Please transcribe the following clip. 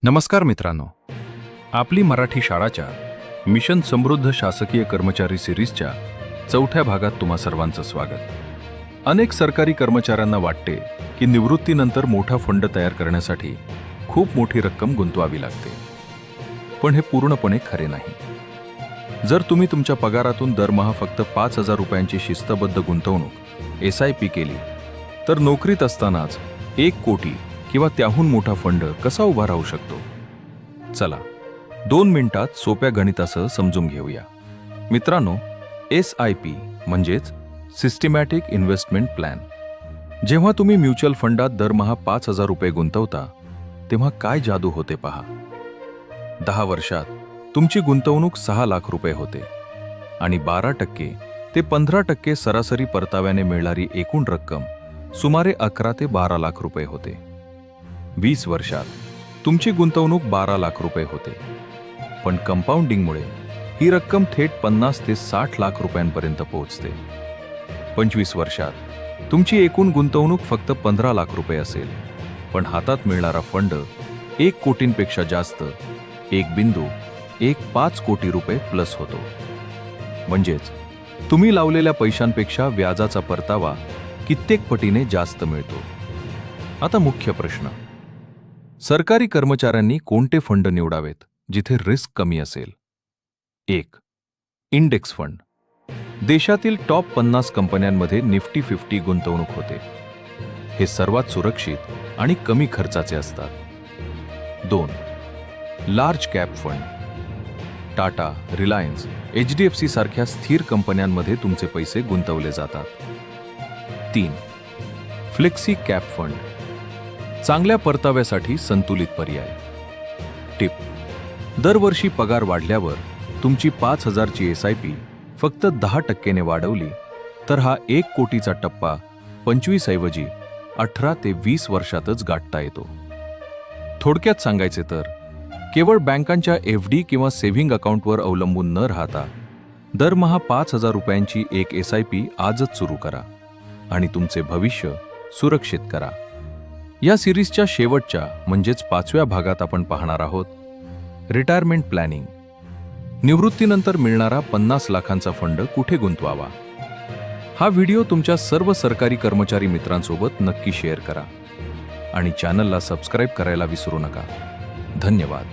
नमस्कार मित्रांनो, आपली मराठी शाळाच्या मिशन समृद्ध शासकीय कर्मचारी सिरीजच्या चौथ्या भागात तुम्हा सर्वांचं स्वागत. अनेक सरकारी कर्मचाऱ्यांना वाटते की निवृत्तीनंतर मोठा फंड तयार करण्यासाठी खूप मोठी रक्कम गुंतवावी लागते, पण हे पूर्णपणे खरे नाही. जर तुम्ही तुमच्या पगारातून दरमहा फक्त 5,000 रुपयांची शिस्तबद्ध गुंतवणूक SIP केली, तर नोकरीत असतानाच 1 कोटी किंवा त्याहून मोठा फंड कसा उभा राहू शकतो? चला 2 मिनिटात सोप्या गणितासह समजून घेऊया. मित्रांनो, SIP म्हणजेच सिस्टमॅटिक इन्व्हेस्टमेंट प्लॅन. जेव्हा तुम्ही म्युच्युअल फंडात दरमहा 5,000 रुपये गुंतवता, तेव्हा काय जादू होते पहा. 10 वर्षात तुमची गुंतवणूक 6 लाख रुपये होते आणि 12% ते 15% सरासरी परताव्याने मिळणारी एकूण रक्कम सुमारे 11 ते 12 लाख रुपये होते. 20 वर्षात तुमची गुंतवणूक 12 लाख रुपये होते, पण कंपाऊंडिंगमुळे ही रक्कम थेट 50 ते 60 लाख रुपयांपर्यंत पोहोचते. 25 वर्षात तुमची एकूण गुंतवणूक फक्त 15 लाख रुपये असेल, पण हातात मिळणारा फंड 1 कोटींपेक्षा जास्त 1.15 कोटी रुपये प्लस होतो. म्हणजेच तुम्ही लावलेल्या पैशांपेक्षा व्याजाचा परतावा कित्येक पटीने जास्त मिळतो. आता मुख्य प्रश्न, सरकारी कर्मचाऱ्यांनी कोणते फंड निवडावेत जिथे रिस्क कमी असेल? 1. Index fund. देशातील टॉप 50 कंपन्यांमध्ये निफ्टी 50 गुंतवणूक होते. हे सर्वात सुरक्षित आणि कमी खर्चाचे असतात. 2. Large cap fund. Tata, Reliance, HDFC सारख्या स्थिर कंपन्यांमध्ये तुमचे पैसे गुंतवले जातात. 3. Flexi cap fund. चांगल्या परताव्यासाठी संतुलित पर्याय. टिप: दरवर्षी पगार वाढल्यावर तुमची 5,000 ची SIP फक्त 10% वाढवली तर हा 1 कोटीचा टप्पा 25 ऐवजी 18 ते 20 वर्षातच गाठता येतो. थोडक्यात सांगायचे तर, केवळ बँकांच्या FD किंवा सेव्हिंग अकाउंटवर अवलंबून न राहता दरमहा 5,000 रुपयांची एक SIP आजच सुरू करा आणि तुमचे भविष्य सुरक्षित करा. या सिरीजच्या शेवटच्या म्हणजेच 5व्या भागात आपण पाहणार आहोत रिटायरमेंट प्लॅनिंग. निवृत्तीनंतर मिळणारा 50 लाखांचा फंड कुठे गुंतवावा? हा व्हिडिओ तुमच्या सर्व सरकारी कर्मचारी मित्रांसोबत नक्की शेअर करा आणि चॅनलला सबस्क्राईब करायला विसरू नका. धन्यवाद.